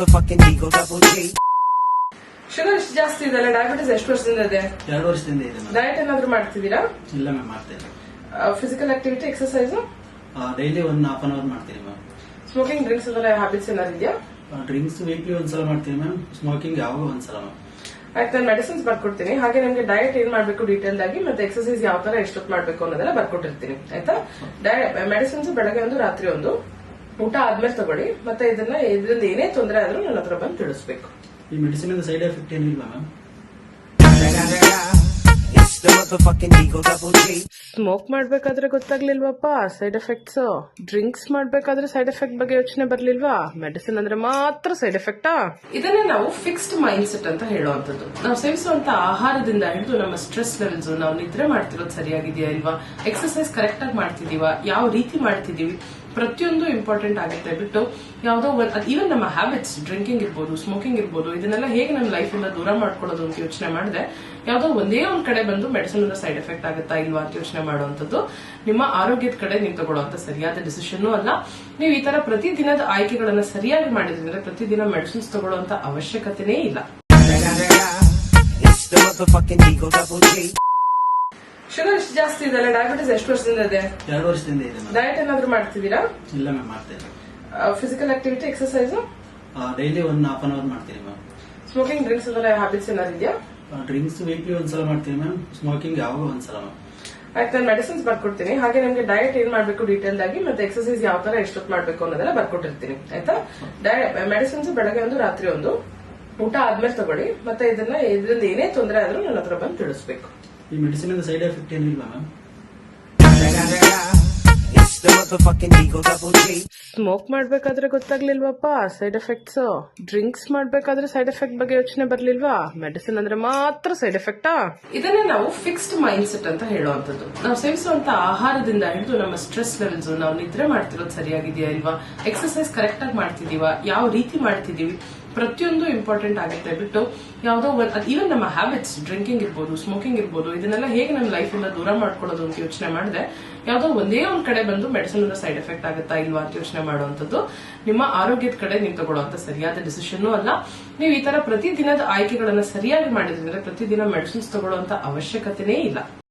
motherfucking Eagle Double G. Sugar ಇಷ್ಟು ಜಾಸ್ತಿ ಇದೆಲ್ಲ, ಡಯಾಬಿಟಿಸ್ ಎಷ್ಟು ವರ್ಷದಿಂದ ಇದೆ? 2 ವರ್ಷದಿಂದ ಇದೆ ಮ್ಯಾಮ್. ಡಯಟ್ ಏನಾದ್ರು ಮಾಡ್ತಿದ್ದೀರಾ? ಇಲ್ಲ ಮ್ಯಾಮ್, ಮಾಡ್ತಾ ಇಲ್ಲ. Physical activity, exercise? Daily 1.5 hour ಮಾಡ್ತೀನಿ ಮ್ಯಾಮ್. ಸ್ಮೋಕಿಂಗ್, ಡ್ರಿಂಕ್ಸ್ ಅದೆಲ್ಲ ಹ್ಯಾಬಿಟ್ಸ್ ಏನಾದ್ರು ಇದೆಯಾ? ಡ್ರಿಂಕ್ಸ್ ವೀಕ್ಲಿ ಒಂದ್ಸಲ ಮಾಡ್ತೀನಿ ಮ್ಯಾಮ್. ಸ್ಮೋಕಿಂಗ್ ಯಾವಾಗ ಒಂದ್ಸಲ ಮ್ಯಾಮ್. ಆಯ್ತು, ನಾನು ಮೆಡಿಸಿನ್ಸ್ ಬರ್ಕೊಡ್ತೀನಿ. ಹಾಗೆ ನಿಮ್ಗೆ ಡಯಟ್ ಏನ್ ಮಾಡ್ಬೇಕು ಡೀಟೇಲ್ ಆಗಿ, ಮತ್ತೆ ಎಕ್ಸರ್ಸೈಸ್ ಯಾವ ತರ ಎಷ್ಟೊತ್ತು ಮಾಡ್ಬೇಕು ಅನ್ನೋದೆಲ್ಲ ಬರ್ಕೊಟ್ಟಿರ್ತೀನಿ. ಆಯ್ತಾ? ಮೆಡಿಸಿನ್ಸ್ ಬೆಳಗ್ಗೆ ಒಂದು, ರಾತ್ರಿ ಒಂದು, ಊಟ ಆದ್ಮೇಲೆ ತಗೊಳ್ಳಿ. ಮತ್ತೆ ಇದರಿಂದ ಏನೇ ತೊಂದರೆ ಆದ್ರೂ ನನ್ನ ಹತ್ರ ಬಂದು ತಿಳಿಸ್ಬೇಕು. ಈ ಮೆಡಿಸಿನ್ ಸೈಡ್ ಎಫೆಕ್ಟ್ ಏನಿಲ್ಲ ma'am. It's the motherfucking Eagle Double G. Smoke ಮಾಡ್ಬೇಕಾದ್ರೆ ಗೊತ್ತಾಗ್ಲಿಲ್ವಪ್ಪ ಸೈಡ್ ಎಫೆಕ್ಟ್ಸ್? ಡ್ರಿಂಕ್ಸ್ ಮಾಡ್ಬೇಕಾದ್ರೆ ಸೈಡ್ ಎಫೆಕ್ಟ್ ಬಗ್ಗೆ ಯೋಚನೆ ಬರ್ಲಿಲ್ವಾ? ಮೆಡಿಸಿನ್ ಅಂದ್ರೆ ಮಾತ್ರ ಸೈಡ್ ಎಫೆಕ್ಟಾ? ಇದನ್ನೇ ನಾವು ಫಿಕ್ಸ್ಡ್ ಮೈಂಡ್ ಸೆಟ್ ಅಂತ ಹೇಳುವಂತದ್ದು. ನಾವು ಸೇವಿಸುವಂತ ಆಹಾರದಿಂದ ಹಿಡಿದು ನಮ್ಮ ಸ್ಟ್ರೆಸ್ ಲೆವೆಲ್ಸ್, ನಾವು ನಿದ್ರೆ ಮಾಡ್ತಿರೋದು ಸರಿಯಾಗಿದೆಯಾ ಇಲ್ವಾ, ಎಕ್ಸರ್ಸೈಸ್ ಕರೆಕ್ಟ್ ಆಗಿ ಮಾಡ್ತಿದೀವಾ, ಯಾವ ರೀತಿ ಮಾಡ್ತಿದೀವಿ, ಪ್ರತಿಯೊಂದು ಇಂಪಾರ್ಟೆಂಟ್ ಆಗುತ್ತೆ. ಬಿಟ್ಟು ಯಾವುದೋ ಈವನ್ ನಮ್ಮ ಹ್ಯಾಬಿಟ್ಸ್, ಡ್ರಿಂಕಿಂಗ್ ಇರ್ಬೋದು, ಸ್ಮೋಕಿಂಗ್ ಇರ್ಬೋದು, ಇದನ್ನೆಲ್ಲ ಹೇಗೆ ನಮ್ಮ ಲೈಫ್ ಇಂದ ದೂರ ಮಾಡ್ಕೊಳ್ಳೋದು ಅಂತ ಯೋಚನೆ ಮಾಡಿದ್ರೆ, ಯಾವುದೋ ಒಂದೇ ಒಂದ್ ಕಡೆ ಬಂದು ಮೆಡಿಸಿನ್ ಸೈಡ್ ಎಫೆಕ್ಟ್ ಆಗುತ್ತಾ ಇಲ್ವಾ ಅಂತ ಯೋಚನೆ ಮಾಡುವಂತದ್ದು ನಿಮ್ಮ ಆರೋಗ್ಯದ ಕಡೆ ನೀವು ತಗೊಳ್ಳುವಂತ ಸರಿಯಾದ ಡಿಸಿಷನ್ ಅಲ್ಲ. ನೀವು ಈ ತರ ಪ್ರತಿದಿನದ ಆಯ್ಕೆಗಳನ್ನ ಸರಿಯಾಗಿ ಮಾಡಿದ್ರೆ ಪ್ರತಿದಿನ ಮೆಡಿಸಿನ್ಸ್ ತಗೊಳ್ಳುವಂತ ಅವಶ್ಯಕತೆನೇ ಇಲ್ಲ. It's the motherfucking Eagle Double G. Sugar ಇಷ್ಟು ಜಾಸ್ತಿ ಇದೆಲ್ಲ, ಡಯಾಬಿಟಿಸ್ ಎಷ್ಟು ವರ್ಷದಿಂದ ಇದೆ? 2 ವರ್ಷದಿಂದ ಇದೆ ಮ್ಯಾಮ್. ಡಯಟ್ ಏನಾದ್ರು ಮಾಡ್ತಿದ್ದೀರಾ? ಇಲ್ಲ ಮ್ಯಾಮ್, ಮಾಡ್ತಾ ಇಲ್ಲ. Physical activity, exercise? Daily 1.5 hour ಮಾಡ್ತೀನಿ ಮ್ಯಾಮ್. ಸ್ಮೋಕಿಂಗ್, ಡ್ರಿಂಕ್ಸ್ ಅದೆಲ್ಲ ಹ್ಯಾಬಿಟ್ಸ್ ಏನಾದ್ರು ಇದೆಯಾ? ಡ್ರಿಂಕ್ಸ್ ವೀಕ್ಲಿ ಒಂದ್ಸಲ ಮಾಡ್ತೀನಿ ಮ್ಯಾಮ್. ಸ್ಮೋಕಿಂಗ್ ಯಾವಾಗ ಒಂದ್ಸಲ ಮ್ಯಾಮ್. ಆಯ್ತು, ನಾನು ಮೆಡಿಸಿನ್ಸ್ ಬರ್ಕೊಡ್ತೀನಿ. ಹಾಗೆ ನಿಮ್ಗೆ ಡಯಟ್ ಏನ್ ಮಾಡ್ಬೇಕು ಡೀಟೇಲ್ ಆಗಿ, ಮತ್ತೆ ಎಕ್ಸರ್ಸೈಸ್ ಯಾವ ತರ ಎಷ್ಟೊತ್ತು ಮಾಡ್ಬೇಕು ಅನ್ನೋದೆಲ್ಲ ಬರ್ಕೊಟ್ಟಿರ್ತೀನಿ. ಆಯ್ತಾ? ಮೆಡಿಸಿನ್ಸ್ ಬೆಳಗ್ಗೆ ಒಂದು, ರಾತ್ರಿ ಒಂದು, ಊಟ ಆದ್ಮೇಲೆ ತಗೊಳ್ಳಿ. ಮತ್ತೆ ಇದರಿಂದ ಏನೇ ತೊಂದರೆ ಆದ್ರೂ ನನ್ನ ಹತ್ರ ಬಂದು ತಿಳಿಸ್ಬೇಕು. ಈ ಮೆಡಿಸಿನ್ ಸೈಡ್ ಎಫೆಕ್ಟ್ ಏನಿಲ್ಲ ma'am. It's the motherfucking Eagle Double G. Smoke ಮಾಡ್ಬೇಕಾದ್ರೆ ಗೊತ್ತಾಗ್ಲಿಲ್ವಪ್ಪ ಸೈಡ್ ಎಫೆಕ್ಟ್ಸ್? ಡ್ರಿಂಕ್ಸ್ ಮಾಡ್ಬೇಕಾದ್ರೆ ಸೈಡ್ ಎಫೆಕ್ಟ್ ಬಗ್ಗೆ ಯೋಚನೆ ಬರ್ಲಿಲ್ವಾ? ಮೆಡಿಸಿನ್ ಅಂದ್ರೆ ಮಾತ್ರ ಸೈಡ್ ಎಫೆಕ್ಟಾ? ಇದನ್ನೇ ನಾವು ಫಿಕ್ಸ್ಡ್ ಮೈಂಡ್ ಸೆಟ್ ಅಂತ ಹೇಳುವಂತದ್ದು. ನಾವು ಸೇವಿಸುವಂತ ಆಹಾರದಿಂದ ಹಿಡಿದು ನಮ್ಮ ಸ್ಟ್ರೆಸ್ ಲೆವೆಲ್ಸ್, ನಾವು ನಿದ್ರೆ ಮಾಡ್ತಿರೋದು ಸರಿಯಾಗಿದೆಯಾ ಇಲ್ವಾ, ಎಕ್ಸರ್ಸೈಸ್ ಕರೆಕ್ಟ್ ಆಗಿ ಮಾಡ್ತಿದೀವಾ, ಯಾವ ರೀತಿ ಮಾಡ್ತಿದೀವಿ, ಪ್ರತಿಯೊಂದು ಇಂಪಾರ್ಟೆಂಟ್ ಆಗುತ್ತೆ. ಬಿಟ್ಟು ಯಾವುದೋ ಈವನ್ ನಮ್ಮ ಹ್ಯಾಬಿಟ್ಸ್, ಡ್ರಿಂಕಿಂಗ್ ಇರ್ಬೋದು, ಸ್ಮೋಕಿಂಗ್ ಇರ್ಬೋದು, ಇದನ್ನೆಲ್ಲ ಹೇಗೆ ನಮ್ಮ ಲೈಫ್ ಇಂದ ದೂರ ಮಾಡ್ಕೊಳ್ಳೋದು ಅಂತ ಯೋಚನೆ ಮಾಡಿದ್ರೆ, ಯಾವುದೋ ಒಂದೇ ಒಂದ್ ಕಡೆ ಬಂದು ಮೆಡಿಸಿನ್ ಸೈಡ್ ಎಫೆಕ್ಟ್ ಆಗುತ್ತಾ ಇಲ್ವಾ ಅಂತ ಯೋಚನೆ ಮಾಡುವಂತದ್ದು ನಿಮ್ಮ ಆರೋಗ್ಯದ ಕಡೆ ನೀವು ತಗೊಳ್ಳುವಂತ ಸರಿಯಾದ ಡಿಸಿಷನ್ ಅಲ್ಲ. ನೀವು ಈ ತರ ಪ್ರತಿದಿನದ ಆಯ್ಕೆಗಳನ್ನ ಸರಿಯಾಗಿ ಮಾಡಿದ್ರೆ ಪ್ರತಿದಿನ ಮೆಡಿಸಿನ್ಸ್ ತಗೊಳ್ಳುವಂತ ಅವಶ್ಯಕತೆನೇ ಇಲ್ಲ.